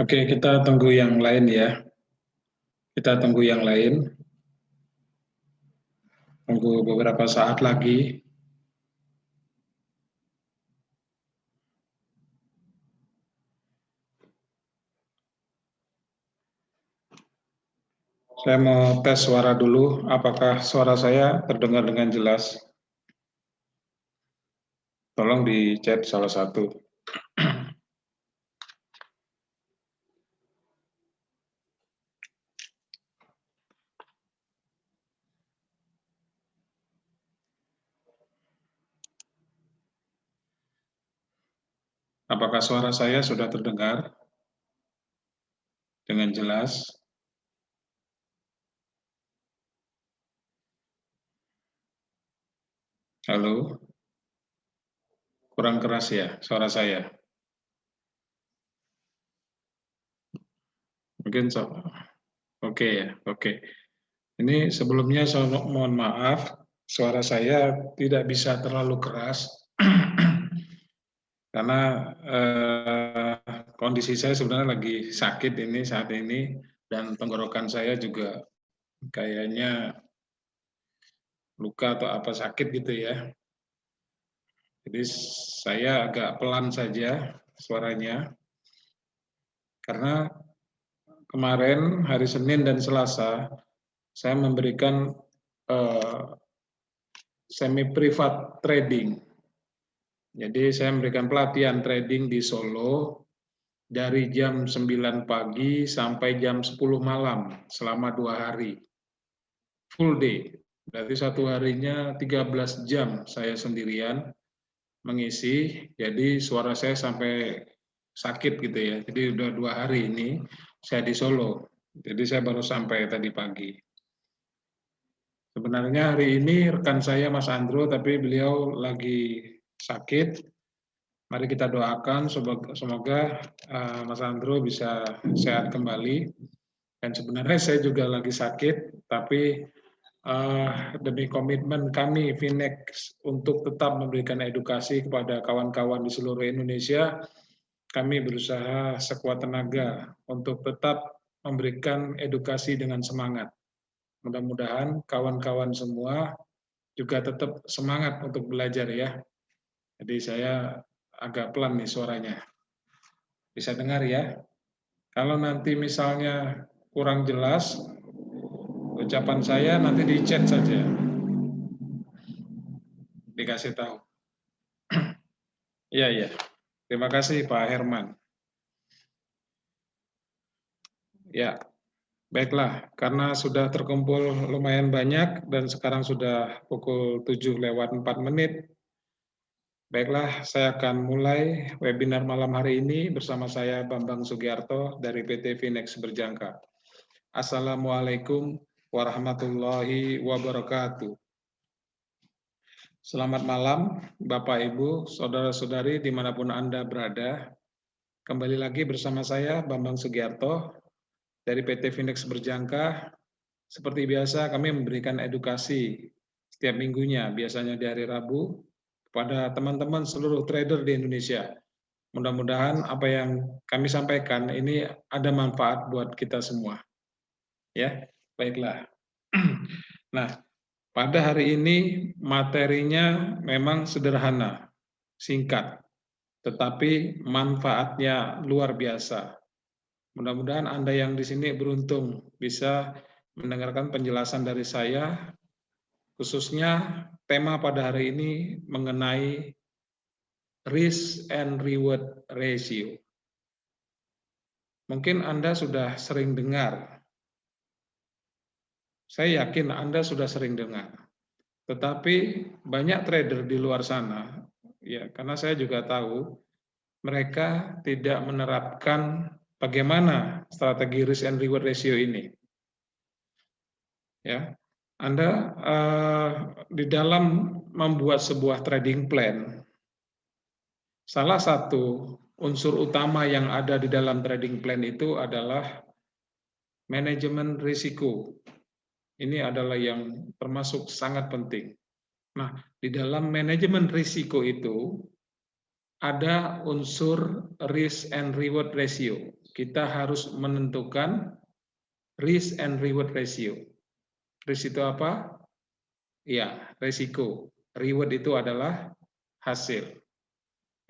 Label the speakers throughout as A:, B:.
A: Oke, kita tunggu yang lain ya. Kita tunggu yang lain. Tunggu beberapa saat lagi. Saya mau tes suara dulu. Apakah suara saya terdengar dengan jelas? Tolong di chat salah satu. Apakah suara saya sudah terdengar dengan jelas? Halo? Kurang keras ya suara saya? Mungkin oke ya, oke. Ini sebelumnya saya mohon maaf, suara saya tidak bisa terlalu keras karena kondisi saya sebenarnya lagi sakit ini saat ini dan tenggorokan saya juga kayaknya luka atau apa sakit gitu ya. Jadi saya agak pelan saja suaranya karena kemarin hari Senin dan Selasa saya memberikan semi privat trading. Jadi saya memberikan pelatihan trading di Solo dari jam 9 pagi sampai jam 10 malam selama 2 hari. Full day. Berarti satu harinya 13 jam saya sendirian mengisi, jadi suara saya sampai sakit gitu ya. Jadi udah 2 hari ini saya di Solo. Jadi saya baru sampai tadi pagi. Sebenarnya hari ini rekan saya Mas Andro, tapi beliau lagi sakit. Mari kita doakan semoga Mas Andro bisa sehat kembali. Dan sebenarnya saya juga lagi sakit, tapi demi komitmen kami Finex untuk tetap memberikan edukasi kepada kawan-kawan di seluruh Indonesia, kami berusaha sekuat tenaga untuk tetap memberikan edukasi dengan semangat. Mudah-mudahan kawan-kawan semua juga tetap semangat untuk belajar ya. Jadi saya agak pelan nih suaranya. Bisa dengar ya? Kalau nanti misalnya kurang jelas ucapan saya, nanti di chat saja. Dikasih tahu. Iya, iya. Terima kasih Pak Herman. Ya, baiklah. Karena sudah terkumpul lumayan banyak dan sekarang sudah pukul 7:04. Baiklah, saya akan mulai webinar malam hari ini bersama saya Bambang Sugiarto dari PT Finex Berjangka. Assalamualaikum warahmatullahi wabarakatuh. Selamat malam, Bapak, Ibu, Saudara-saudari dimanapun Anda berada. Kembali lagi bersama saya Bambang Sugiarto dari PT Finex Berjangka. Seperti biasa kami memberikan edukasi setiap minggunya, biasanya di hari Rabu, kepada teman-teman seluruh trader di Indonesia. Mudah-mudahan apa yang kami sampaikan ini ada manfaat buat kita semua. Ya, baiklah. Nah, pada hari ini materinya memang sederhana, singkat, tetapi manfaatnya luar biasa. Mudah-mudahan Anda yang di sini beruntung bisa mendengarkan penjelasan dari saya, khususnya tema pada hari ini mengenai risk and reward ratio. Mungkin Anda sudah sering dengar, saya yakin Anda sudah sering dengar, tetapi banyak trader di luar sana, ya karena saya juga tahu, mereka tidak menerapkan bagaimana strategi risk and reward ratio ini. Ya, Anda di dalam membuat sebuah trading plan, salah satu unsur utama yang ada di dalam trading plan itu adalah manajemen risiko. Ini adalah yang termasuk sangat penting. Nah, di dalam manajemen risiko itu ada unsur risk and reward ratio. Kita harus menentukan risk and reward ratio. Risk itu apa? Ya, risiko. Reward itu adalah hasil.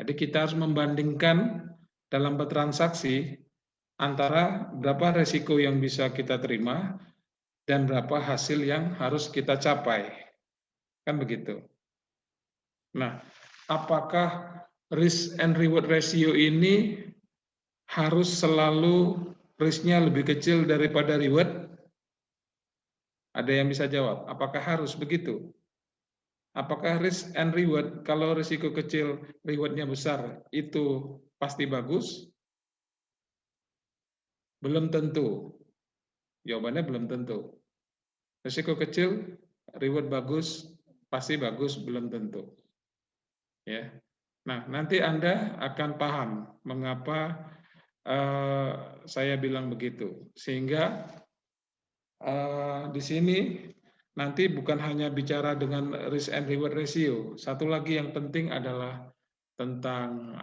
A: Jadi kita harus membandingkan dalam bertransaksi antara berapa risiko yang bisa kita terima dan berapa hasil yang harus kita capai. Kan begitu. Nah, apakah risk and reward ratio ini harus selalu risknya lebih kecil daripada reward? Ada yang bisa jawab, apakah harus begitu? Apakah risk and reward, kalau risiko kecil, rewardnya besar, itu pasti bagus? Belum tentu. Jawabannya belum tentu. Risiko kecil, reward bagus, pasti bagus, belum tentu. Ya. Nah, nanti Anda akan paham mengapa saya bilang begitu. Sehingga di sini nanti bukan hanya bicara dengan risk and reward ratio. Satu lagi yang penting adalah tentang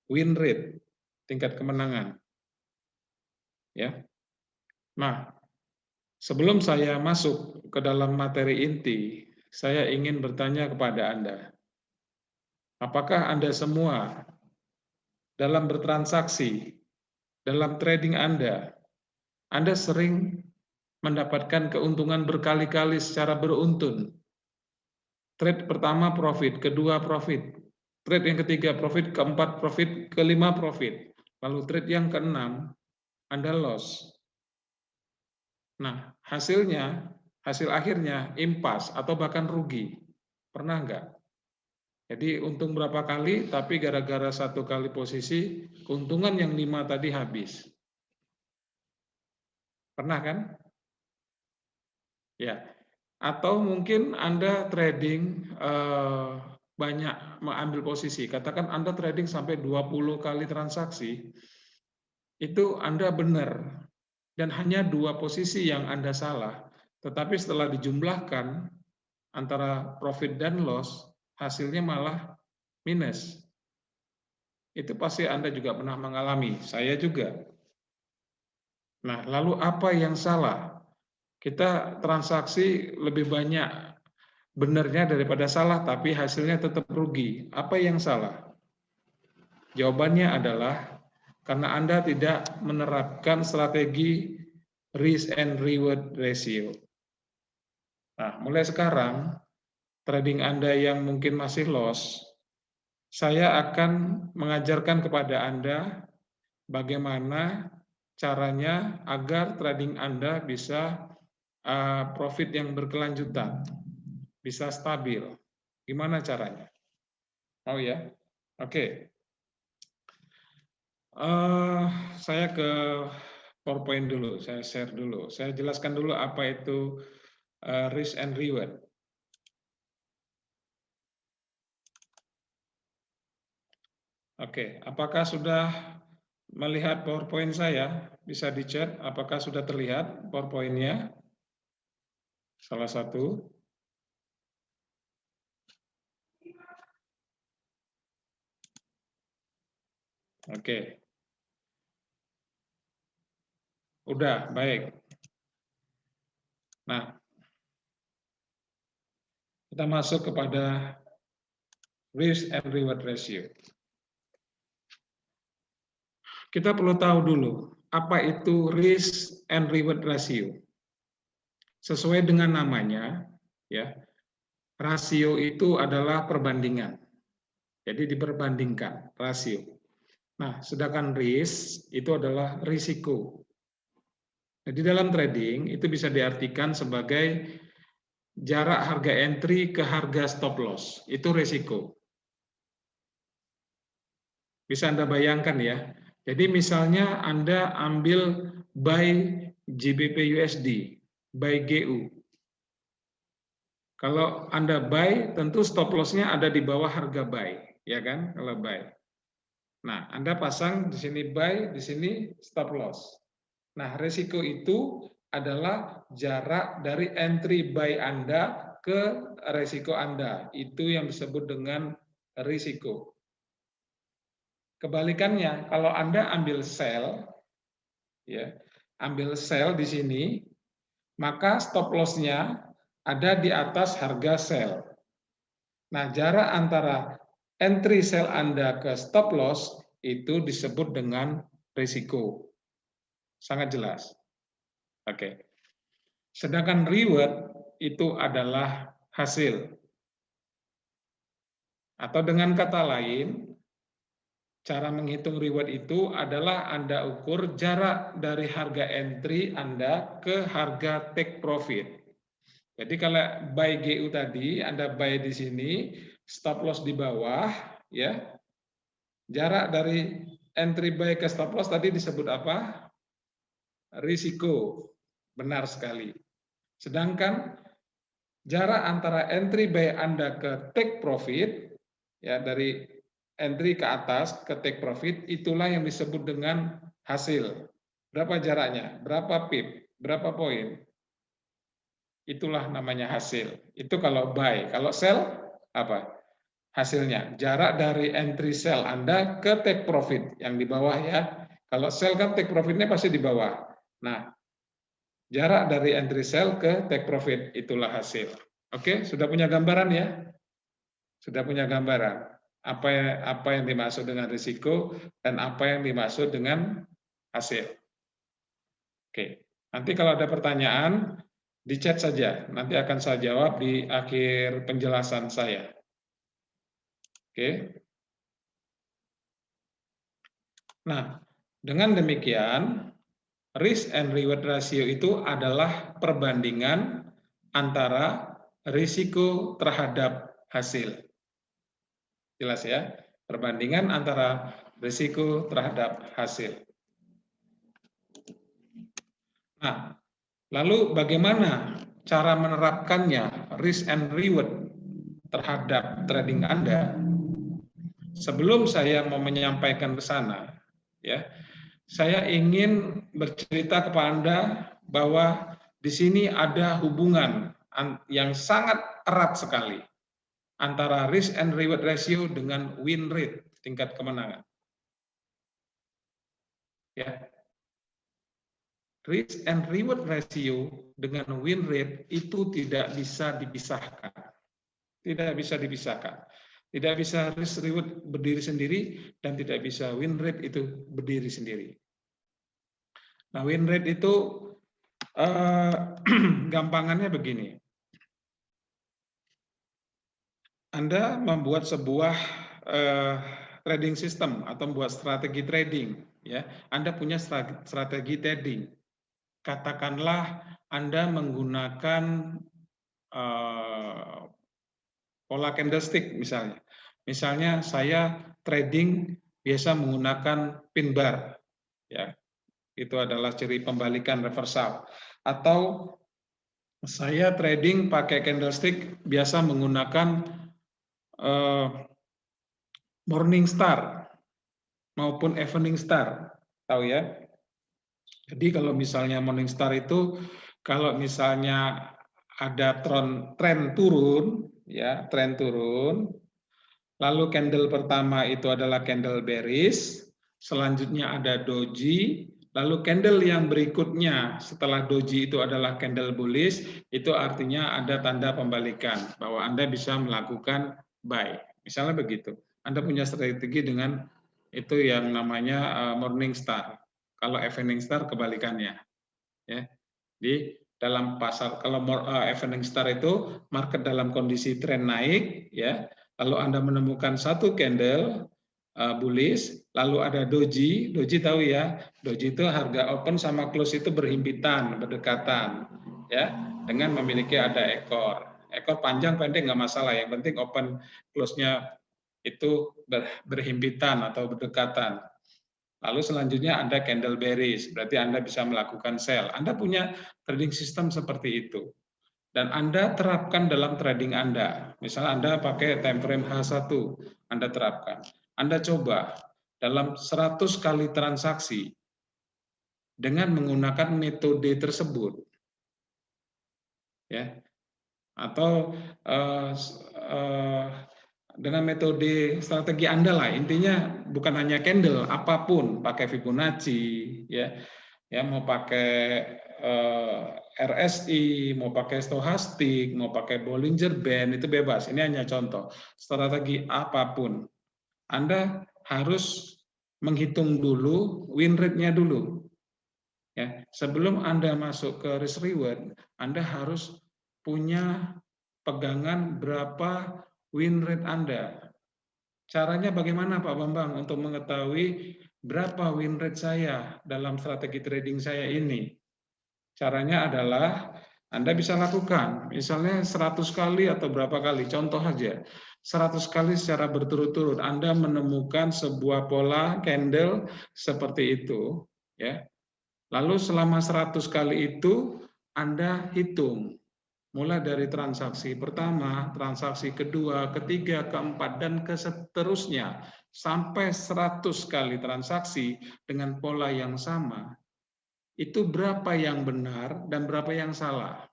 A: win rate, tingkat kemenangan. Ya. Nah, sebelum saya masuk ke dalam materi inti, saya ingin bertanya kepada Anda. Apakah Anda semua dalam bertransaksi, dalam trading Anda sering mendapatkan keuntungan berkali-kali secara beruntun? Trade pertama profit, kedua profit, trade yang ketiga profit, keempat profit, kelima profit, lalu trade yang keenam Anda loss. Nah, hasil akhirnya impas atau bahkan rugi. Pernah enggak? Jadi untung berapa kali, tapi gara-gara satu kali posisi, keuntungan yang 5 tadi habis. Pernah kan? Ya. Atau mungkin Anda trading banyak mengambil posisi. Katakan Anda trading sampai 20 kali transaksi, itu Anda benar. Dan hanya 2 posisi yang Anda salah. Tetapi setelah dijumlahkan antara profit dan loss, hasilnya malah minus. Itu pasti Anda juga pernah mengalami, saya juga. Nah, lalu apa yang salah? Kita transaksi lebih banyak benarnya daripada salah, tapi hasilnya tetap rugi. Apa yang salah? Jawabannya adalah karena Anda tidak menerapkan strategi risk and reward ratio. Nah, mulai sekarang, trading Anda yang mungkin masih loss, saya akan mengajarkan kepada Anda bagaimana caranya agar trading Anda bisa profit yang berkelanjutan, bisa stabil. Gimana caranya? Oh ya, oke. Saya ke PowerPoint dulu, saya share dulu. Saya jelaskan dulu apa itu risk and reward. Oke, apakah sudah melihat PowerPoint saya? Bisa dicek apakah sudah terlihat PowerPoint-nya? Salah satu. Oke. Udah, baik. Nah, kita masuk kepada risk and reward ratio. Kita perlu tahu dulu, apa itu risk and reward ratio. Sesuai dengan namanya, ya, rasio itu adalah perbandingan. Jadi diperbandingkan, rasio. Nah, sedangkan risk itu adalah risiko. Jadi dalam trading itu bisa diartikan sebagai jarak harga entry ke harga stop loss. Itu risiko. Bisa Anda bayangkan ya. Jadi misalnya Anda ambil buy GBP USD, buy GU. Kalau Anda buy, tentu stop loss-nya ada di bawah harga buy, ya kan? Kalau buy. Nah, Anda pasang di sini buy, di sini stop loss. Nah, risiko itu adalah jarak dari entry buy Anda ke risiko Anda. Itu yang disebut dengan risiko. Kebalikannya, kalau Anda ambil sell, ya, ambil sell di sini, maka stop loss-nya ada di atas harga sell. Nah, jarak antara entry sell Anda ke stop loss itu disebut dengan risiko. Sangat jelas. Oke. Sedangkan reward itu adalah hasil. Atau dengan kata lain, cara menghitung reward itu adalah Anda ukur jarak dari harga entry Anda ke harga take profit. Jadi kalau buy GU tadi, Anda buy di sini, stop loss di bawah, ya. Jarak dari entry buy ke stop loss tadi disebut apa? Risiko. Benar sekali. Sedangkan jarak antara entry buy Anda ke take profit, ya, dari entry ke atas ke take profit, itulah yang disebut dengan hasil. Berapa jaraknya? Berapa pip? Berapa poin? Itulah namanya hasil. Itu kalau buy. Kalau sell, apa? Hasilnya. Jarak dari entry sell Anda ke take profit. Yang di bawah ya. Kalau sell kan take profitnya pasti di bawah. Nah, jarak dari entry sell ke take profit, itulah hasil. Oke, sudah punya gambaran ya? Sudah punya gambaran. Apa yang dimaksud dengan risiko dan apa yang dimaksud dengan hasil. Oke, nanti kalau ada pertanyaan, di chat saja. Nanti akan saya jawab di akhir penjelasan saya. Oke. Nah, dengan demikian, risk and reward ratio itu adalah perbandingan antara risiko terhadap hasil. Jelas ya? Perbandingan antara risiko terhadap hasil. Nah, lalu bagaimana cara menerapkannya risk and reward terhadap trading Anda? Sebelum saya mau menyampaikan ke sana, ya, saya ingin bercerita kepada Anda bahwa di sini ada hubungan yang sangat erat sekali antara risk and reward ratio dengan win rate, tingkat kemenangan. Ya. Risk and reward ratio dengan win rate itu tidak bisa dipisahkan. Tidak bisa dipisahkan. Tidak bisa risk reward berdiri sendiri dan tidak bisa win rate itu berdiri sendiri. Nah, win rate itu gampangannya begini. Anda membuat sebuah trading system atau membuat strategi trading, ya. Anda punya strategi trading. Katakanlah Anda menggunakan pola candlestick misalnya. Misalnya saya trading biasa menggunakan pin bar, ya. Itu adalah ciri pembalikan reversal. Atau saya trading pakai candlestick biasa menggunakan morning star maupun evening star, tahu ya? Jadi kalau misalnya morning star itu kalau misalnya ada tren turun, ya, tren turun, lalu candle pertama itu adalah candle bearish, selanjutnya ada doji, lalu candle yang berikutnya setelah doji itu adalah candle bullish, itu artinya ada tanda pembalikan bahwa Anda bisa melakukan buy. Misalnya begitu. Anda punya strategi dengan itu yang namanya morning star. Kalau evening star kebalikannya, ya. Di dalam pasar kalau evening star itu market dalam kondisi tren naik, ya. Lalu Anda menemukan satu candle bullish, lalu ada doji. Doji tahu ya, doji itu harga open sama close itu berhimpitan, berdekatan, ya, dengan memiliki ada ekor. Ekor panjang pendek nggak masalah, yang penting open close-nya itu berhimpitan atau berdekatan. Lalu selanjutnya ada candle bearish, berarti Anda bisa melakukan sell. Anda punya trading system seperti itu. Dan Anda terapkan dalam trading Anda. Misalnya Anda pakai time frame H1, Anda terapkan. Anda coba dalam 100 kali transaksi dengan menggunakan metode tersebut. Ya. Atau dengan metode strategi Anda lah, intinya bukan hanya candle, apapun, pakai Fibonacci, ya mau pakai RSI, mau pakai stochastik, mau pakai Bollinger Band, itu bebas. Ini hanya contoh. Strategi apapun, Anda harus menghitung dulu win rate-nya dulu. Ya, sebelum Anda masuk ke risk reward, Anda harus punya pegangan berapa win rate Anda. Caranya bagaimana Pak Bambang untuk mengetahui berapa win rate saya dalam strategi trading saya ini? Caranya adalah Anda bisa lakukan, misalnya 100 kali atau berapa kali, contoh aja, 100 kali secara berturut-turut Anda menemukan sebuah pola candle seperti itu, ya. Lalu selama 100 kali itu Anda hitung, mulai dari transaksi pertama, transaksi kedua, ketiga, keempat, dan seterusnya, sampai 100 kali transaksi dengan pola yang sama, itu berapa yang benar dan berapa yang salah.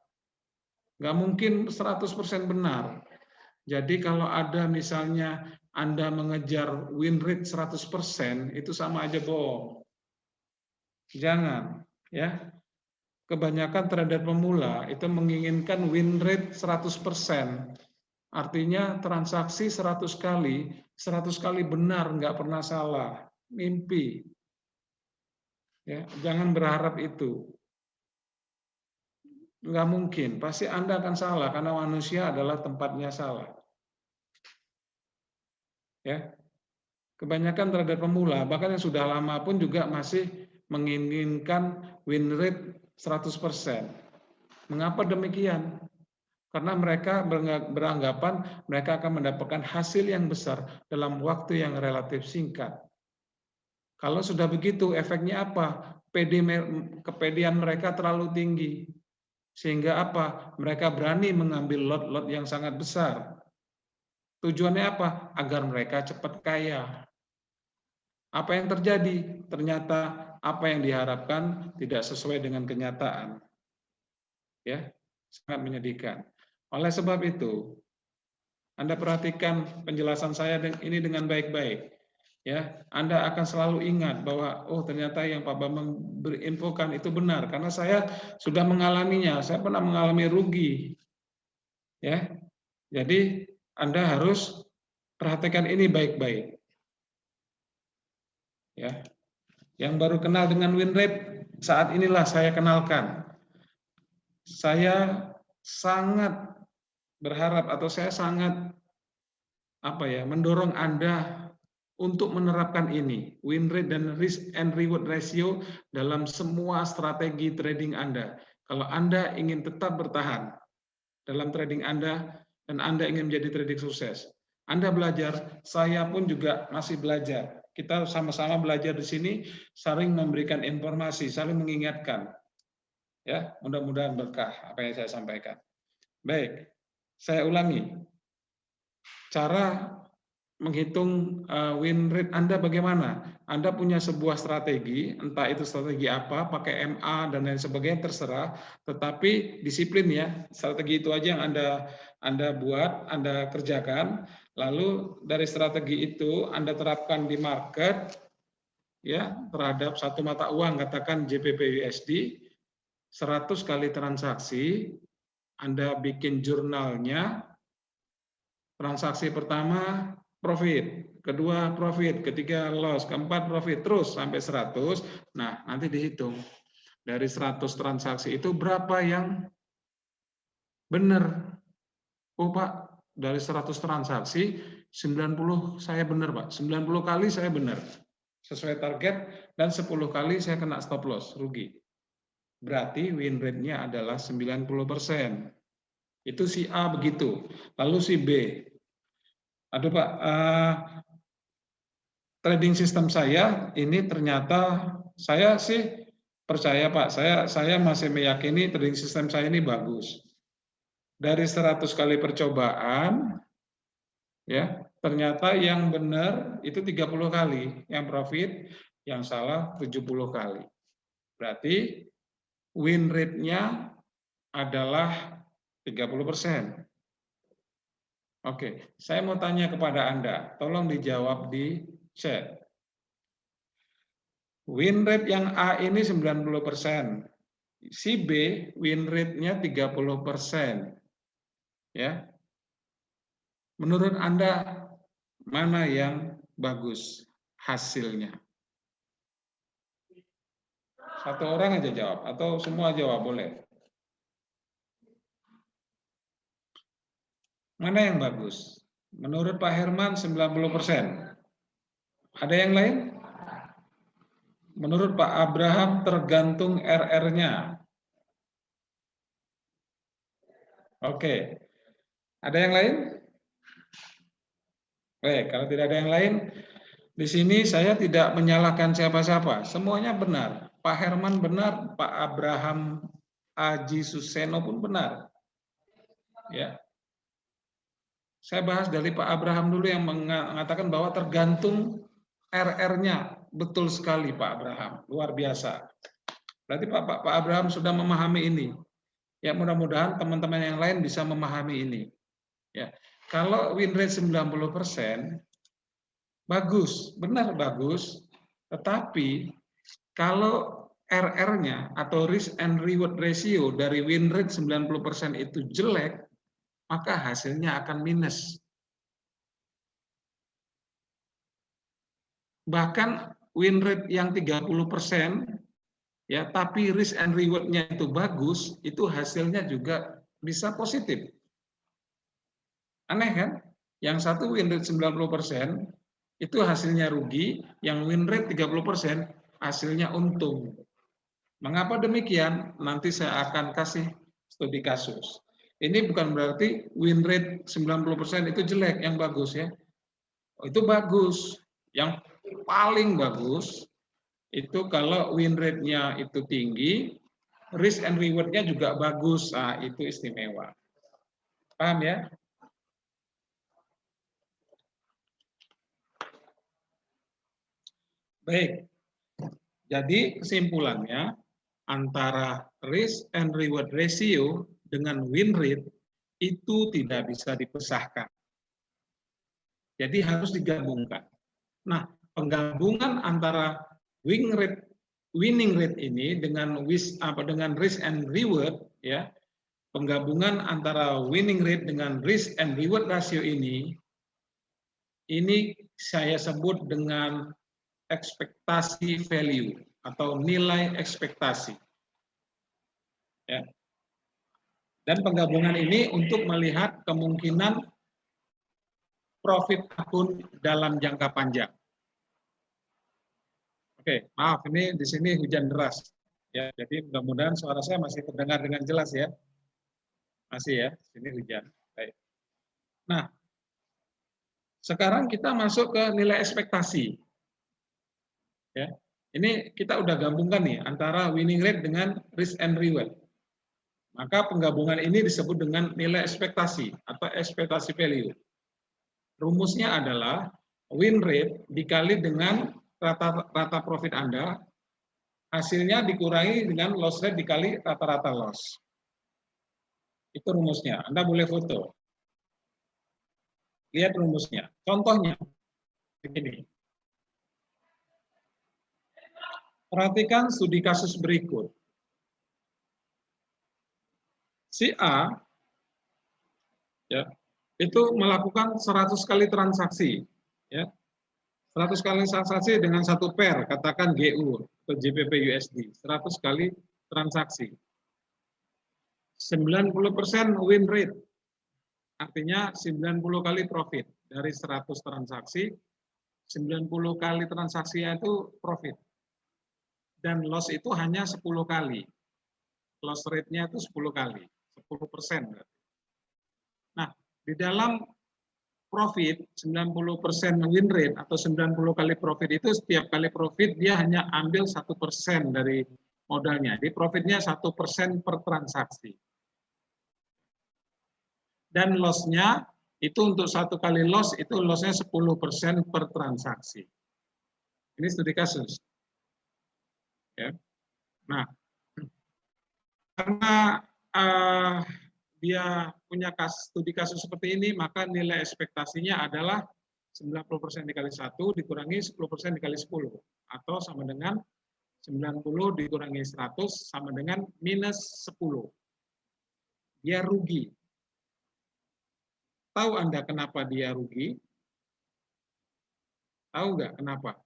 A: Nggak mungkin 100% benar. Jadi kalau ada misalnya Anda mengejar win rate 100%, itu sama aja bohong. Jangan, ya. Kebanyakan trader pemula itu menginginkan win rate 100%. Artinya transaksi 100 kali benar, nggak pernah salah. Mimpi. Ya, jangan berharap itu. Nggak mungkin, pasti Anda akan salah karena manusia adalah tempatnya salah. Ya, kebanyakan trader pemula, bahkan yang sudah lama pun juga masih menginginkan win rate 100%. Mengapa demikian? Karena mereka beranggapan mereka akan mendapatkan hasil yang besar dalam waktu yang relatif singkat. Kalau sudah begitu, efeknya apa? Kepedean mereka terlalu tinggi. Sehingga apa? Mereka berani mengambil lot-lot yang sangat besar. Tujuannya apa? Agar mereka cepat kaya. Apa yang terjadi? Ternyata apa yang diharapkan tidak sesuai dengan kenyataan. Ya, sangat menyedihkan. Oleh sebab itu, Anda perhatikan penjelasan saya ini dengan baik-baik. Ya, Anda akan selalu ingat bahwa oh ternyata yang Pak Bambang berinfokan itu benar karena saya sudah mengalaminya. Saya pernah mengalami rugi. Ya. Jadi Anda harus perhatikan ini baik-baik. Ya. Yang baru kenal dengan win rate, saat inilah saya kenalkan. Saya sangat berharap atau saya sangat mendorong Anda untuk menerapkan ini, win rate dan risk and reward ratio dalam semua strategi trading Anda. Kalau Anda ingin tetap bertahan dalam trading Anda dan Anda ingin menjadi trading sukses. Anda belajar, saya pun juga masih belajar. Kita sama-sama belajar di sini, saling memberikan informasi, saling mengingatkan. Ya, mudah-mudahan berkah apa yang saya sampaikan. Baik, saya ulangi. Cara menghitung win rate Anda bagaimana? Anda punya sebuah strategi, entah itu strategi apa, pakai MA dan lain sebagainya terserah, tetapi disiplin ya. Strategi itu aja yang Anda buat, Anda kerjakan. Lalu dari strategi itu Anda terapkan di market ya terhadap satu mata uang katakan JPP USD 100 kali transaksi, Anda bikin jurnalnya. Transaksi pertama profit, kedua profit, ketiga loss, keempat profit, terus sampai 100. Nah, nanti dihitung. Dari 100 transaksi itu berapa yang benar? Oh, Pak, dari 100 transaksi 90 saya benar, Pak. 90 kali saya benar. Sesuai target dan 10 kali saya kena stop loss, rugi. Berarti win rate-nya adalah 90%. Itu si A begitu. Lalu si B, aduh Pak, trading sistem saya ini ternyata saya sih percaya Pak, saya masih meyakini trading sistem saya ini bagus. Dari 100 kali percobaan, ya ternyata yang benar itu 30 kali, yang profit, yang salah 70 kali. Berarti win rate-nya adalah 30%. Oke, saya mau tanya kepada Anda, tolong dijawab di chat. Win rate yang A ini 90%, si B win rate-nya 30%. Ya. Menurut Anda mana yang bagus hasilnya? Satu orang aja jawab atau semua jawab boleh. Mana yang bagus? Menurut Pak Herman 90%. Ada yang lain? Menurut Pak Abraham tergantung RR-nya. Oke. Ada yang lain? Baik, kalau tidak ada yang lain, di sini saya tidak menyalahkan siapa-siapa. Semuanya benar. Pak Herman benar, Pak Abraham Aji Suseno pun benar. Ya. Saya bahas dari Pak Abraham dulu yang mengatakan bahwa tergantung RR-nya. Betul sekali Pak Abraham, luar biasa. Berarti Pak Abraham sudah memahami ini. Ya, mudah-mudahan teman-teman yang lain bisa memahami ini. Ya. Kalau win rate 90%, bagus, benar bagus. Tetapi kalau RR-nya atau risk and reward ratio dari win rate 90% itu jelek, maka hasilnya akan minus. Bahkan win rate yang 30%, ya, tapi risk and reward-nya itu bagus, itu hasilnya juga bisa positif. Aneh kan? Yang satu win rate 90%, itu hasilnya rugi, yang win rate 30%, hasilnya untung. Mengapa demikian? Nanti saya akan kasih studi kasus. Ini bukan berarti win rate 90% itu jelek, yang bagus ya. Itu bagus. Yang paling bagus itu kalau win rate-nya itu tinggi, risk and reward-nya juga bagus. Nah, itu istimewa. Paham ya? Baik. Jadi kesimpulannya, antara risk and reward ratio dengan win rate itu tidak bisa dipisahkan. Jadi harus digabungkan. Nah, penggabungan antara winning rate ini dengan risk and reward, ya, penggabungan antara winning rate dengan risk and reward ratio ini saya sebut dengan ekspektasi value atau nilai ekspektasi. Ya. Dan penggabungan ini untuk melihat kemungkinan profit akun dalam jangka panjang. Oke, maaf ini di sini hujan deras. Ya, jadi mudah-mudahan suara saya masih terdengar dengan jelas ya. Masih ya, sini hujan. Baik. Nah, sekarang kita masuk ke nilai ekspektasi. Ya. Ini kita udah gabungkan nih antara winning rate dengan risk and reward. Maka penggabungan ini disebut dengan nilai ekspektasi atau ekspektasi value. Rumusnya adalah win rate dikali dengan rata profit Anda, hasilnya dikurangi dengan loss rate dikali rata-rata loss. Itu rumusnya. Anda boleh foto. Lihat rumusnya. Contohnya, begini. Perhatikan studi kasus berikut. Si A ya, itu melakukan 100 kali transaksi. Ya, 100 kali transaksi dengan satu pair, katakan GU atau JPP USD. 100 kali transaksi. 90% win rate. Artinya 90 kali profit. Dari 100 transaksi, 90 kali transaksinya itu profit. Dan loss itu hanya 10 kali. Loss rate-nya itu 10 kali. 10%. Nah, di dalam profit 90% win rate atau 90 kali profit itu setiap kali profit dia hanya ambil 1% dari modalnya. Jadi profitnya 1% per transaksi. Dan loss-nya itu untuk satu kali loss itu loss-nya 10% per transaksi. Ini studi kasus. Ya. Nah, karena dia punya studi kasus seperti ini, maka nilai ekspektasinya adalah 90% dikali 1 dikurangi 10% dikali 10. Atau sama dengan 90 dikurangi 100 sama dengan minus 10. Dia rugi. Tahu Anda kenapa dia rugi? Tahu nggak kenapa?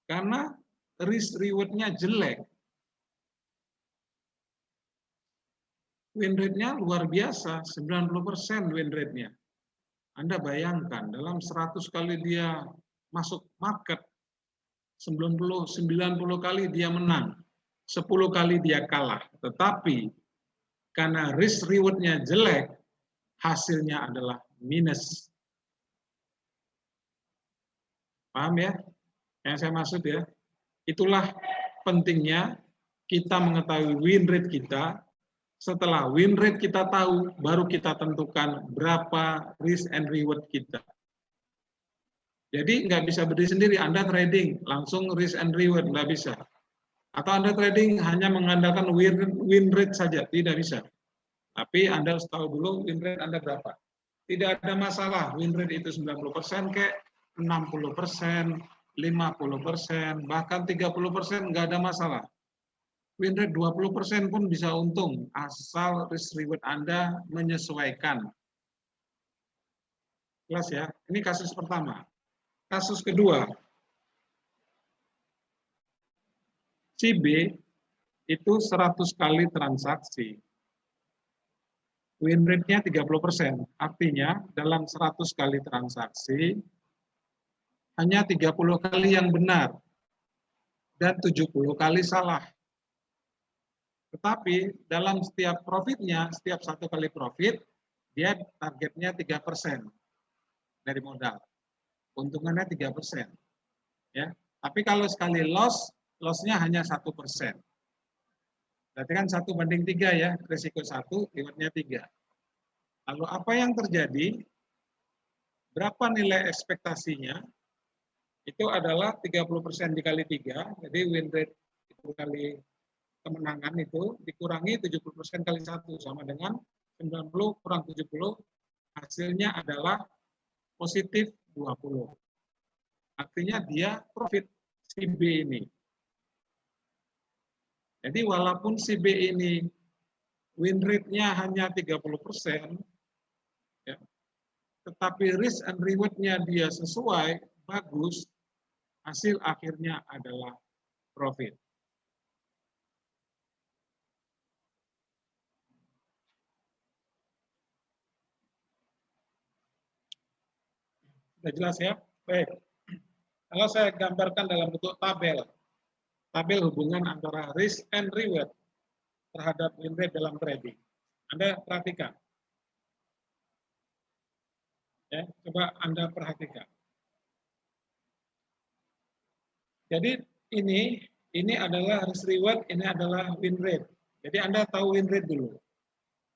A: Karena risk reward-nya jelek. Win rate-nya luar biasa, 90% win rate-nya. Anda bayangkan, dalam 100 kali dia masuk market, 90 kali dia menang, 10 kali dia kalah. Tetapi karena risk reward-nya jelek, hasilnya adalah minus. Paham ya? Yang saya maksud ya? Itulah pentingnya kita mengetahui win rate kita. Setelah win rate kita tahu, baru kita tentukan berapa risk and reward kita. Jadi nggak bisa berdiri sendiri, Anda trading, langsung risk and reward, nggak bisa. Atau Anda trading hanya mengandalkan win rate saja, tidak bisa. Tapi Anda harus tahu dulu win rate Anda berapa. Tidak ada masalah, win rate itu 90% kayak 60%, 50%, bahkan 30%, nggak ada masalah. Win rate 20% pun bisa untung, asal risk reward Anda menyesuaikan. Jelas ya, ini kasus pertama. Kasus kedua, si B itu 100 kali transaksi. Win rate-nya 30%, artinya dalam 100 kali transaksi, hanya 30 kali yang benar, dan 70 kali salah. Tetapi dalam setiap profitnya, setiap 1 kali profit, dia targetnya 3% dari modal. Untungannya 3%. Ya. Tapi kalau sekali loss-nya hanya 1%. Berarti kan 1/3 ya, risiko 1, reward-nya 3. Lalu apa yang terjadi? Berapa nilai ekspektasinya? Itu adalah 30% dikali 3, jadi win rate itu kali kemenangan itu dikurangi 70% kali 1 sama dengan 90 kurang 70, hasilnya adalah positif 20. Artinya dia profit si B ini. Jadi walaupun si B ini win rate-nya hanya 30%, ya, tetapi risk and reward-nya dia sesuai, bagus, hasil akhirnya adalah profit. Sudah jelas ya? Baik. Kalau saya gambarkan dalam bentuk tabel, tabel hubungan antara risk and reward terhadap win rate dalam trading. Anda perhatikan. Ya, coba Anda perhatikan. Jadi ini adalah risk reward, ini adalah win rate. Jadi Anda tahu win rate dulu.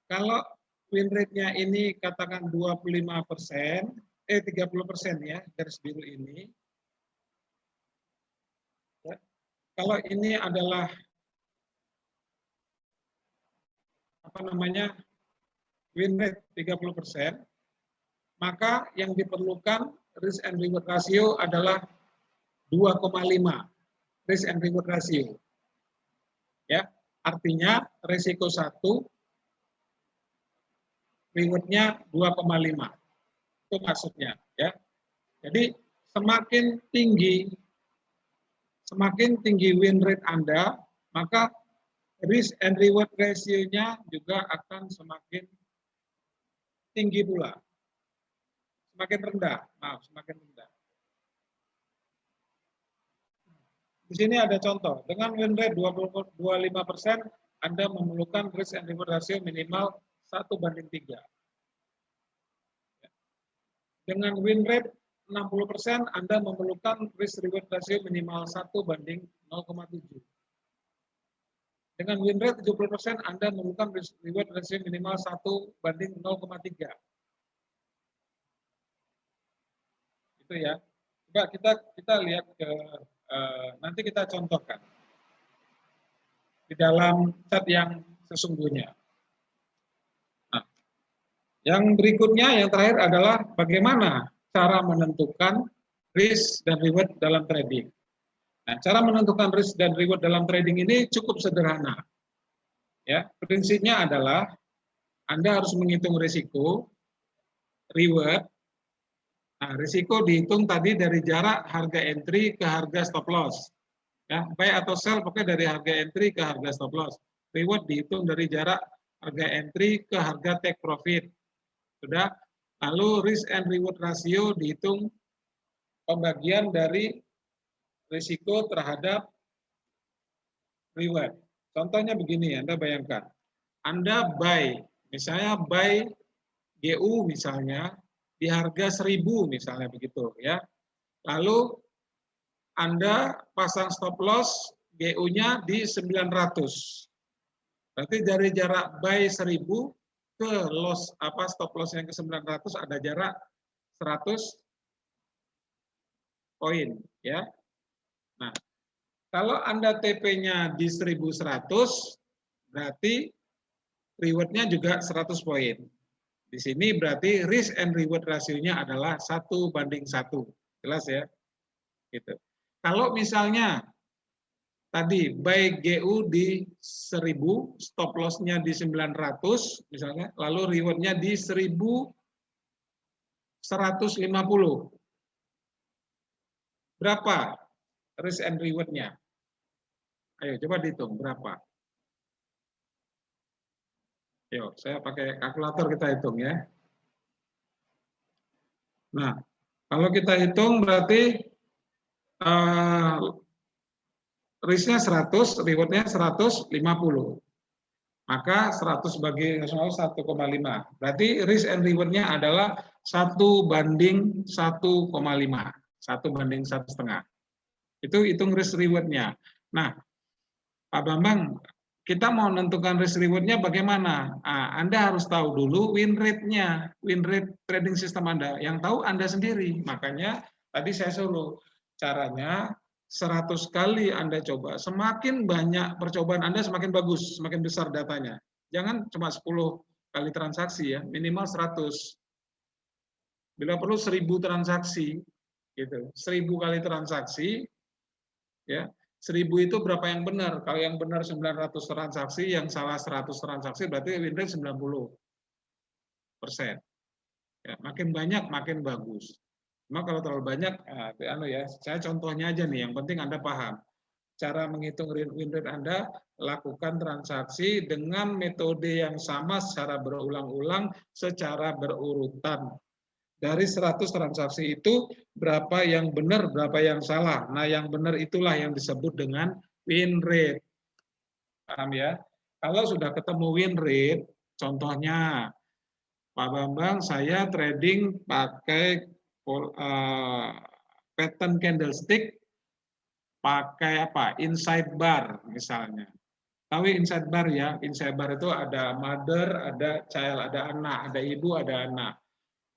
A: Kalau win rate-nya ini katakan 25%, 30% ya, garis biru ini. Ya. Kalau ini adalah win rate 30%, maka yang diperlukan risk and reward ratio adalah 2,5 risk and reward ratio. Ya, artinya risiko 1, reward-nya 2,5. Itu maksudnya, ya. Jadi semakin tinggi win rate Anda, maka risk and reward ratio-nya juga akan semakin tinggi pula. Semakin rendah, semakin rendah. Di sini ada contoh, dengan win rate 25%, Anda memerlukan risk and reward ratio minimal 1/3. Dengan win rate 60%, Anda memerlukan risk reward ratio minimal 1/0,7. Dengan win rate 70%, Anda memerlukan risk reward ratio minimal 1/0,3. Itu ya. Coba kita lihat ke nanti kita contohkan di dalam chat yang sesungguhnya. Nah, yang berikutnya, yang terakhir adalah bagaimana cara menentukan risk dan reward dalam trading. Nah, cara menentukan risk dan reward dalam trading ini cukup sederhana. Ya, prinsipnya adalah Anda harus menghitung risiko, reward. Nah, risiko dihitung tadi dari jarak harga entry ke harga stop loss. Ya, buy atau sell pokoknya dari harga entry ke harga stop loss. Reward dihitung dari jarak harga entry ke harga take profit. Sudah. Lalu risk and reward ratio dihitung pembagian dari risiko terhadap reward. Contohnya begini, Anda bayangkan. Anda buy, misalnya buy GU misalnya di harga 1.000 misalnya begitu ya. Lalu Anda pasang stop loss GU-nya di 900. Berarti dari jarak buy 1.000 ke loss stop loss yang ke 900 ada jarak 100 poin ya. Nah, kalau Anda TP-nya di 1.100 berarti reward-nya juga 100 poin. Di sini berarti risk and reward rasionya adalah 1:1. Jelas ya? Gitu. Kalau misalnya tadi buy GU di 1.000, stop loss-nya di 900 misalnya, lalu reward-nya di 1.150. Berapa risk and reward-nya? Ayo coba dihitung berapa. Yuk, saya pakai kalkulator kita hitung ya. Nah, kalau kita hitung berarti risk-nya 100, reward-nya 150. Maka 100 bagi 1,5. Berarti risk and reward-nya adalah 1:1,5. 1:1,5. Itu hitung risk reward-nya. Nah, Pak Bambang, kita mau menentukan risk reward-nya bagaimana? Anda harus tahu dulu win rate-nya, win rate trading system Anda. Yang tahu Anda sendiri. Makanya tadi saya suruh caranya 100 kali Anda coba. Semakin banyak percobaan Anda, semakin bagus, semakin besar datanya. Jangan cuma 10 kali transaksi ya, minimal 100. Bila perlu 1.000 transaksi, gitu. 1.000 kali transaksi, ya. 1.000 itu berapa yang benar? Kalau yang benar 900 transaksi, yang salah 100 transaksi, berarti win rate 90%. Ya, makin banyak, makin bagus. Cuma kalau terlalu banyak, saya contohnya aja nih, yang penting Anda paham. Cara menghitung win rate Anda, lakukan transaksi dengan metode yang sama secara berulang-ulang, secara berurutan. Dari 100 transaksi itu, berapa yang benar, berapa yang salah. Nah, yang benar itulah yang disebut dengan win rate. Paham ya? Kalau sudah ketemu win rate, contohnya, Pak Bambang, saya trading pakai pattern candlestick, pakai apa? Inside bar misalnya. Tahu inside bar ya? Inside bar itu ada mother, ada child, ada anak, ada ibu, ada anak.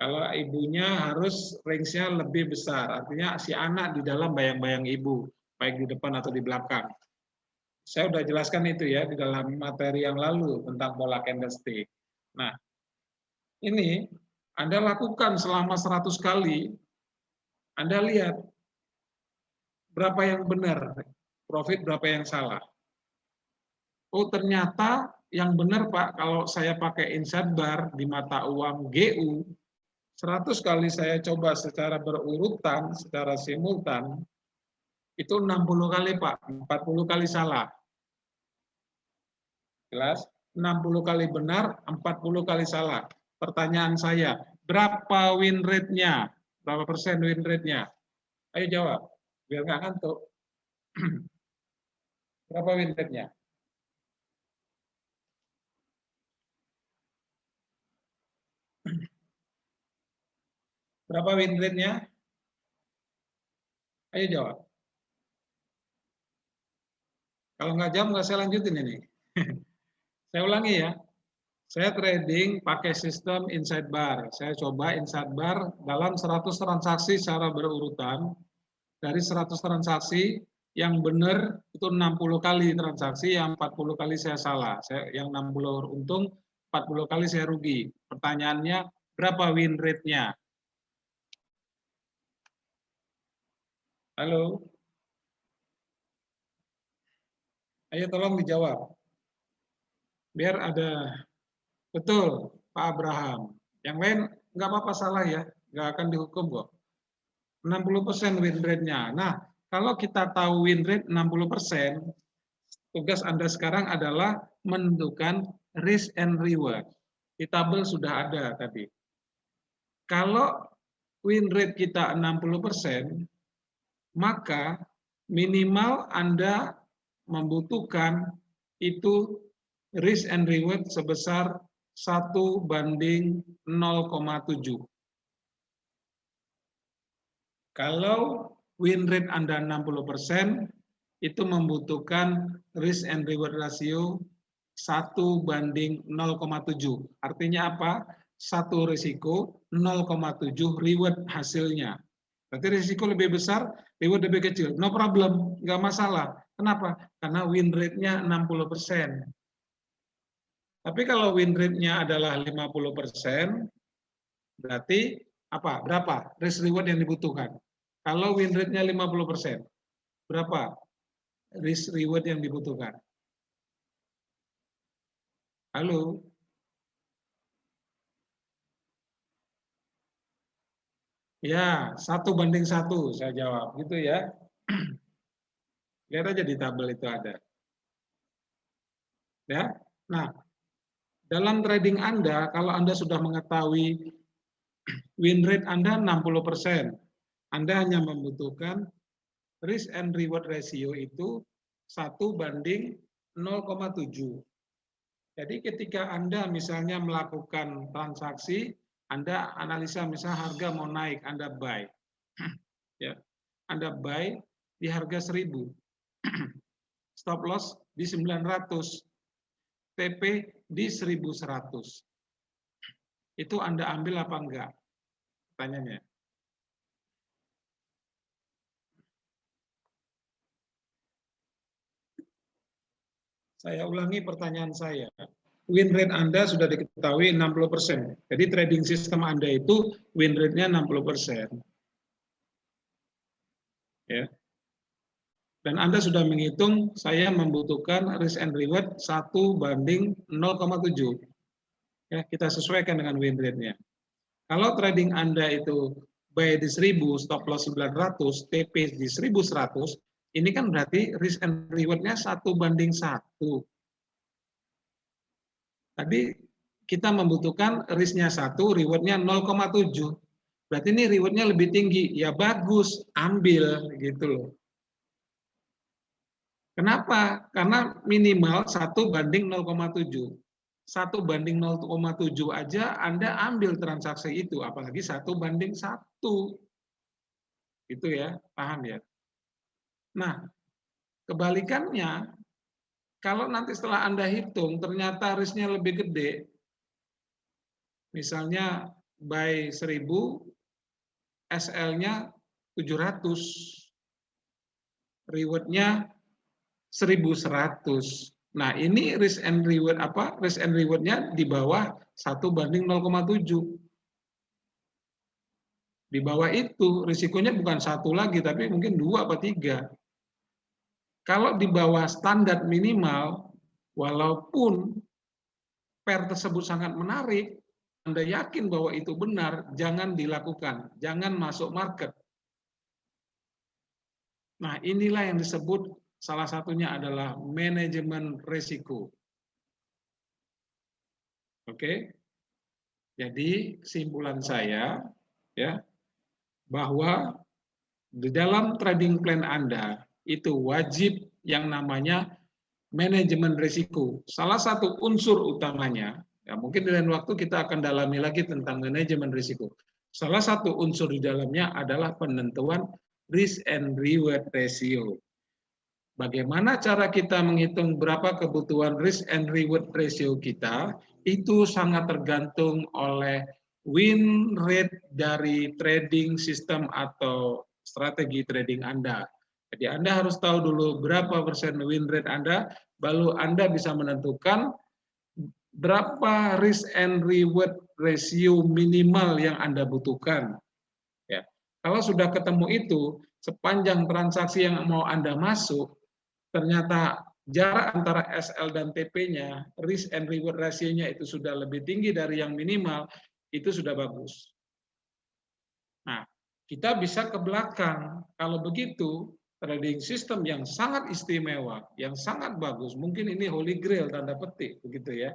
A: Kalau ibunya harus range-nya lebih besar, artinya si anak di dalam bayang-bayang ibu, baik di depan atau di belakang. Saya sudah jelaskan itu ya di dalam materi yang lalu tentang pola candlestick. Nah, ini Anda lakukan selama 100 kali, Anda lihat berapa yang benar, profit berapa yang salah. Oh, ternyata yang benar Pak, kalau saya pakai inside bar di mata uang GU, 100 kali saya coba secara berurutan, secara simultan, itu 60 kali Pak, 40 kali salah. Jelas? 60 kali benar, 40 kali salah. Pertanyaan saya, berapa win rate-nya? Berapa persen win rate-nya? Ayo jawab, biar nggak ngantuk. Berapa win rate-nya? Berapa win rate-nya? Ayo jawab. Kalau nggak jawab, nggak saya lanjutin ini. Saya ulangi ya. Saya trading pakai sistem inside bar. Saya coba inside bar dalam 100 transaksi secara berurutan. Dari 100 transaksi, yang benar itu 60 kali transaksi, yang 40 kali saya salah. Yang 60 untung, 40 kali saya rugi. Pertanyaannya, berapa win rate-nya? Halo? Ayo tolong dijawab. Biar ada, betul, Pak Abraham. Yang lain nggak apa-apa salah ya, nggak akan dihukum kok. 60% win rate-nya. Nah, kalau kita tahu win rate 60%, tugas Anda sekarang adalah menentukan risk and reward. Di tabel sudah ada tadi. Kalau win rate kita 60%, maka minimal Anda membutuhkan itu risk and reward sebesar 1:0,7. Kalau win rate Anda 60%, itu membutuhkan risk and reward ratio 1:0,7. Artinya apa? 1 risiko, 0,7 reward hasilnya. Berarti risiko lebih besar, reward lebih kecil. No problem, nggak masalah. Kenapa? Karena win rate-nya 60%. Tapi kalau win rate-nya adalah 50%, berarti apa? Berapa risk reward yang dibutuhkan? Kalau win rate-nya 50%, berapa risk reward yang dibutuhkan? Halo? Ya, 1:1 saya jawab, gitu ya. Lihat aja di tabel itu ada. Ya. Nah, dalam trading Anda, kalau Anda sudah mengetahui win rate Anda 60%, Anda hanya membutuhkan risk and reward ratio itu 1:0,7. Jadi ketika Anda misalnya melakukan transaksi, Anda analisa misalnya harga mau naik, Anda buy. Ya. Anda buy di harga 1.000. Stop loss di 900. TP di 1.100. Itu Anda ambil apa enggak? Pertanyaannya. Saya ulangi pertanyaan saya. Win rate Anda sudah diketahui 60%. Jadi trading system Anda itu win rate-nya 60%. Ya. Dan Anda sudah menghitung saya membutuhkan risk and reward 1:0,7. Ya, kita sesuaikan dengan win rate-nya. Kalau trading Anda itu buy di 1.000, stop loss 900, TP di 1.100, ini kan berarti risk and reward-nya 1:1. Tadi kita membutuhkan risk-nya 1, reward-nya 0,7. Berarti ini reward-nya lebih tinggi. Ya bagus, ambil gitu loh. Kenapa? Karena minimal 1:0,7. 1:0,7 aja Anda ambil transaksi itu, apalagi 1:1. Itu ya, paham ya? Nah, kebalikannya, kalau nanti setelah Anda hitung ternyata risknya lebih gede, misalnya buy 1.000, SL-nya 700, reward-nya 1.100. Nah, ini risk and reward apa? Risk and reward-nya di bawah 1:0,7. Di bawah itu risikonya bukan 1 lagi, tapi mungkin 2 atau 3. Kalau di bawah standar minimal, walaupun pair tersebut sangat menarik, Anda yakin bahwa itu benar, jangan dilakukan, jangan masuk market. Nah, inilah yang disebut salah satunya adalah manajemen risiko. Oke. Jadi kesimpulan saya ya bahwa di dalam trading plan Anda itu wajib yang namanya manajemen risiko. Salah satu unsur utamanya, ya mungkin di lain waktu kita akan dalami lagi tentang manajemen risiko. Salah satu unsur di dalamnya adalah penentuan risk and reward ratio. Bagaimana cara kita menghitung berapa kebutuhan risk and reward ratio kita, itu sangat tergantung oleh win rate dari trading system atau strategi trading Anda. Jadi Anda harus tahu dulu berapa persen win rate Anda, baru Anda bisa menentukan berapa risk and reward ratio minimal yang Anda butuhkan. Ya. Kalau sudah ketemu itu, sepanjang transaksi yang mau Anda masuk, ternyata jarak antara SL dan TP-nya, risk and reward ratio-nya itu sudah lebih tinggi dari yang minimal, itu sudah bagus. Nah, kita bisa ke belakang. Kalau begitu, trading system yang sangat istimewa, yang sangat bagus, mungkin ini holy grail tanda petik, begitu ya.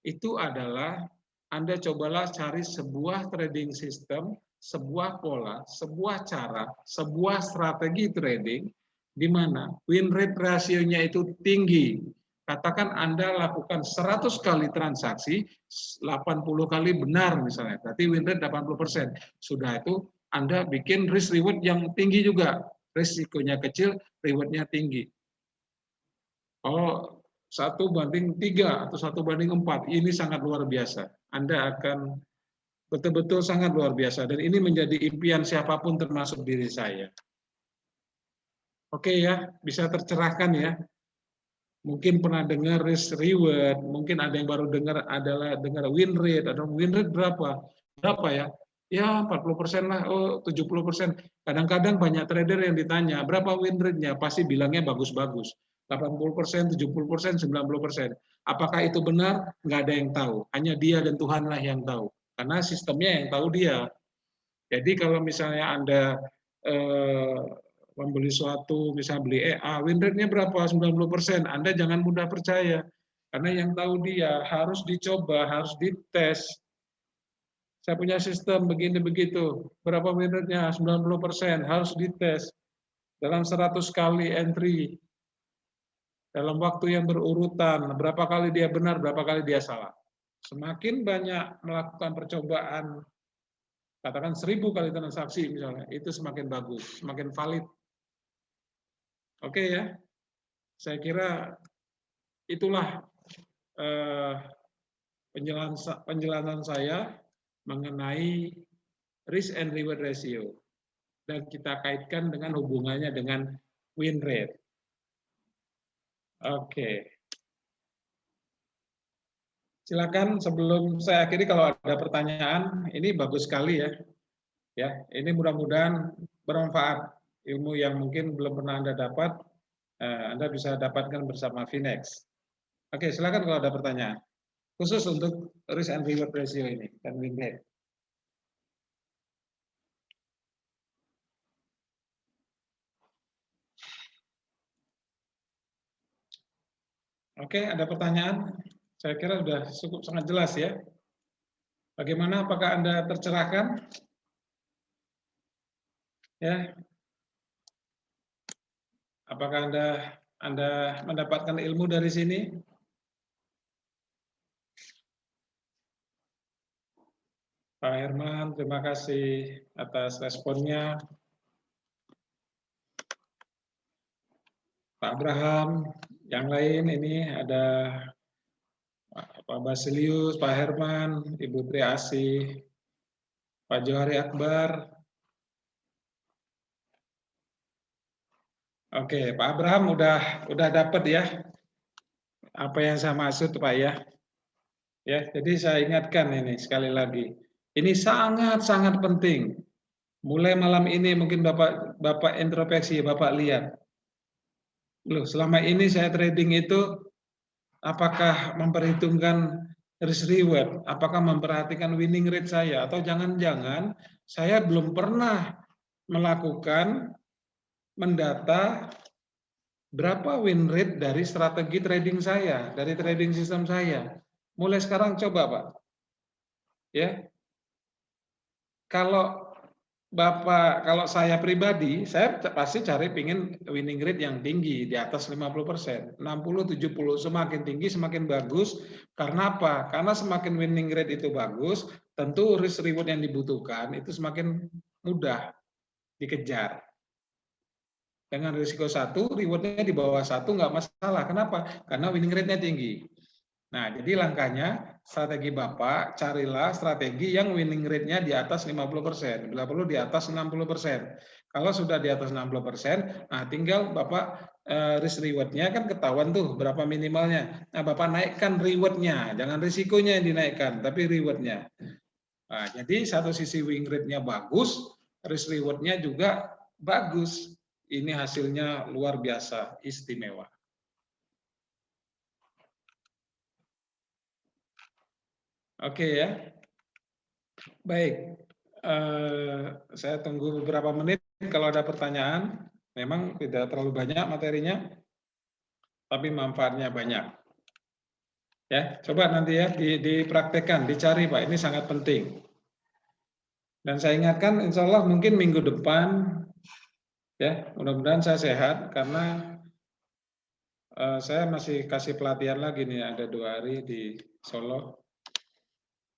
A: Itu adalah Anda cobalah cari sebuah trading system, sebuah pola, sebuah cara, sebuah strategi trading di mana win rate ratio-nya itu tinggi. Katakan Anda lakukan 100 kali transaksi, 80 kali benar misalnya, berarti win rate 80%. Sudah itu Anda bikin risk reward yang tinggi juga. Risikonya kecil, rewardnya tinggi. Oh, 1:3 atau 1:4, ini sangat luar biasa. Anda akan betul-betul sangat luar biasa. Dan ini menjadi impian siapapun termasuk diri saya. Oke ya, bisa tercerahkan ya. Mungkin pernah dengar risk reward, mungkin ada yang baru dengar adalah dengar win rate, atau win rate berapa? Berapa ya? Ya 40% lah, oh 70%. Kadang-kadang banyak trader yang ditanya, berapa win rate-nya? Pasti bilangnya bagus-bagus. 80%, 70%, 90%. Apakah itu benar? Nggak ada yang tahu. Hanya dia dan Tuhanlah yang tahu. Karena sistemnya yang tahu dia. Jadi kalau misalnya Anda membeli suatu, misalnya beli EA, win rate-nya berapa? 90%. Anda jangan mudah percaya. Karena yang tahu dia harus dicoba, harus dites. Saya punya sistem begini begitu. Berapa win rate-nya? 90%. Harus dites. Dalam 100 kali entry. Dalam waktu yang berurutan. Berapa kali dia benar, berapa kali dia salah. Semakin banyak melakukan percobaan, katakan 1000 kali transaksi misalnya, itu semakin bagus, semakin valid. Oke ya, saya kira itulah penjelasan saya mengenai risk and reward ratio, dan kita kaitkan dengan hubungannya dengan win rate. Oke, silakan sebelum saya akhiri kalau ada pertanyaan. Ini bagus sekali ya. Ya, ini mudah-mudahan bermanfaat, ilmu yang mungkin belum pernah Anda dapat, Anda bisa dapatkan bersama Finex. Oke, silakan kalau ada pertanyaan. Khusus untuk risk and reward ratio ini dan win rate. Oke, ada pertanyaan? Saya kira sudah cukup sangat jelas ya. Bagaimana, apakah Anda tercerahkan? Ya. Apakah Anda mendapatkan ilmu dari sini? Pak Herman, terima kasih atas responnya. Pak Abraham, yang lain ini ada Pak Basilius, Pak Herman, Ibu Tri Asih, Pak Johari Akbar. Oke, Pak Abraham udah dapat ya apa yang saya maksud, Pak ya. Ya, jadi saya ingatkan ini sekali lagi. Ini sangat-sangat penting. Mulai malam ini mungkin Bapak introspeksi, Bapak lihat. Loh, selama ini saya trading itu apakah memperhitungkan risk reward, apakah memperhatikan winning rate saya, atau jangan-jangan saya belum pernah melakukan mendata berapa win rate dari strategi trading saya, dari trading sistem saya. Mulai sekarang coba, Pak. Ya. Kalau saya pribadi, saya pasti cari pingin winning rate yang tinggi, di atas 50%. 60, 70, semakin tinggi semakin bagus. Karena apa? Karena semakin winning rate itu bagus, tentu risk reward yang dibutuhkan itu semakin mudah dikejar. Dengan risiko 1, rewardnya di bawah 1 nggak masalah. Kenapa? Karena winning rate-nya tinggi. Nah, jadi langkahnya, strategi Bapak, carilah strategi yang winning rate-nya di atas 50%, bila perlu di atas 60%. Kalau sudah di atas 60%, nah tinggal Bapak risk reward-nya kan ketahuan tuh berapa minimalnya. Nah, Bapak naikkan reward-nya, jangan risikonya yang dinaikkan, tapi reward-nya. Nah, jadi satu sisi win rate-nya bagus, risk reward-nya juga bagus. Ini hasilnya luar biasa, istimewa. Oke ya. Baik, saya tunggu beberapa menit kalau ada pertanyaan. Memang tidak terlalu banyak materinya, tapi manfaatnya banyak. Ya, coba nanti ya dipraktekkan, dicari Pak, ini sangat penting. Dan saya ingatkan, insya Allah mungkin minggu depan, ya mudah-mudahan saya sehat karena saya masih kasih pelatihan lagi nih, ada 2 hari di Solo.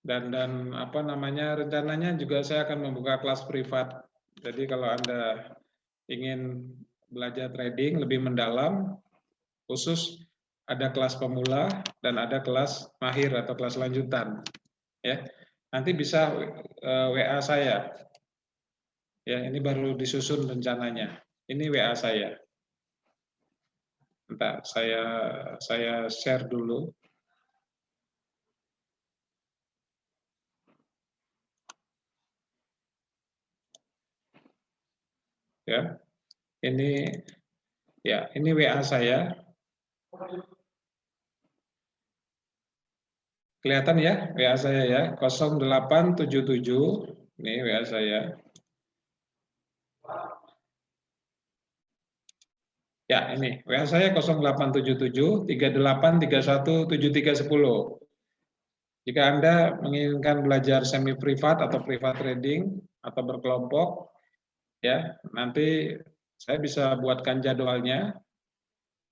A: Dan apa namanya, rencananya juga saya akan membuka kelas privat. Jadi kalau Anda ingin belajar trading lebih mendalam, khusus ada kelas pemula dan ada kelas mahir atau kelas lanjutan. Ya, nanti bisa WA saya. Ya, ini baru disusun rencananya. Ini WA saya. Entah, saya share dulu. Ya, ini WA saya. Kelihatan ya WA saya ya, 0877, ini WA saya. Ya, ini WA saya 0877 3831 7310. Jika Anda menginginkan belajar semi privat atau privat trading atau berkelompok, ya, nanti saya bisa buatkan jadwalnya.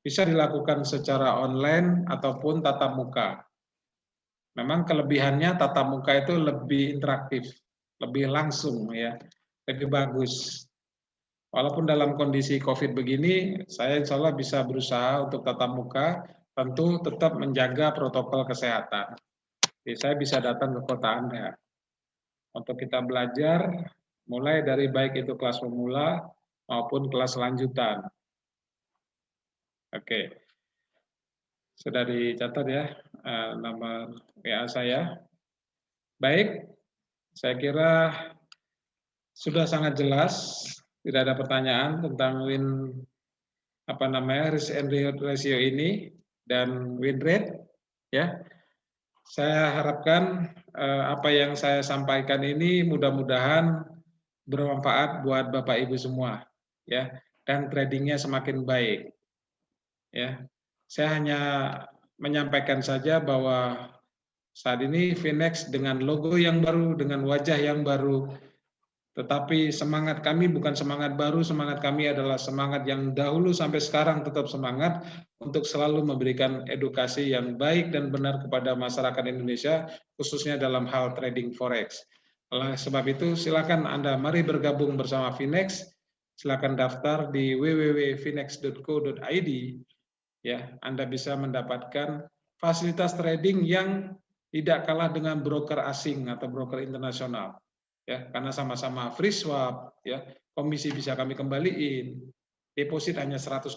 A: Bisa dilakukan secara online ataupun tatap muka. Memang kelebihannya tatap muka itu lebih interaktif, lebih langsung ya, lebih bagus. Walaupun dalam kondisi COVID begini, saya insya Allah bisa berusaha untuk tatap muka, tentu tetap menjaga protokol kesehatan. Jadi saya bisa datang ke kota Anda untuk kita belajar, mulai dari baik itu kelas pemula maupun kelas lanjutan. Oke, sudah dicatat ya nomor WA saya. Baik, saya kira sudah sangat jelas, tidak ada pertanyaan tentang risk and reward ratio ini dan win rate ya. Saya harapkan apa yang saya sampaikan ini mudah-mudahan bermanfaat buat Bapak Ibu semua ya, dan tradingnya semakin baik ya. Saya hanya menyampaikan saja bahwa saat ini Finex dengan logo yang baru, dengan wajah yang baru, tetapi semangat kami bukan semangat baru, semangat kami adalah semangat yang dahulu sampai sekarang tetap semangat untuk selalu memberikan edukasi yang baik dan benar kepada masyarakat Indonesia, khususnya dalam hal trading forex. Oleh sebab itu, silakan Anda mari bergabung bersama Finex, silakan daftar di www.finex.co.id. Ya, Anda bisa mendapatkan fasilitas trading yang tidak kalah dengan broker asing atau broker internasional. Ya, karena sama-sama free swap, ya, komisi bisa kami kembaliin, deposit hanya $100,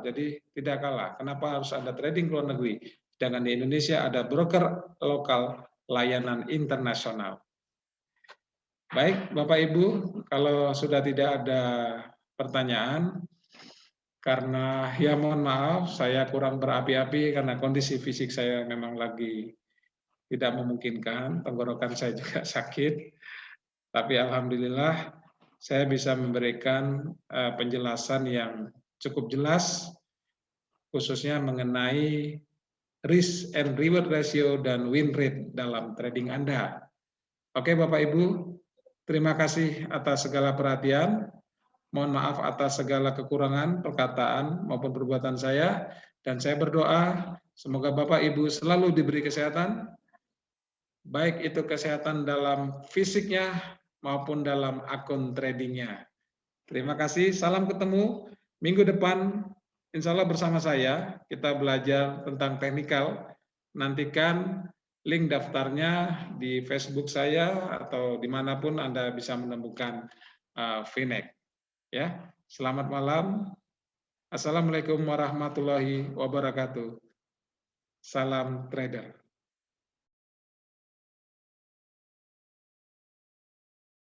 A: jadi tidak kalah. Kenapa harus ada trading ke luar negeri? Sedangkan di Indonesia ada broker lokal layanan internasional. Baik, Bapak Ibu, kalau sudah tidak ada pertanyaan, karena ya mohon maaf, saya kurang berapi-api karena kondisi fisik saya memang lagi tidak memungkinkan, tenggorokan saya juga sakit. Tapi alhamdulillah saya bisa memberikan penjelasan yang cukup jelas, khususnya mengenai risk and reward ratio dan win rate dalam trading Anda. Oke Bapak Ibu, terima kasih atas segala perhatian. Mohon maaf atas segala kekurangan perkataan maupun perbuatan saya. Dan saya berdoa semoga Bapak Ibu selalu diberi kesehatan, baik itu kesehatan dalam fisiknya maupun dalam akun tradingnya. Terima kasih, salam ketemu minggu depan, insya Allah bersama saya, kita belajar tentang teknikal nantikan link daftarnya di Facebook saya atau dimanapun Anda bisa menemukan Finex. Ya, selamat malam. Assalamualaikum warahmatullahi wabarakatuh. Salam trader.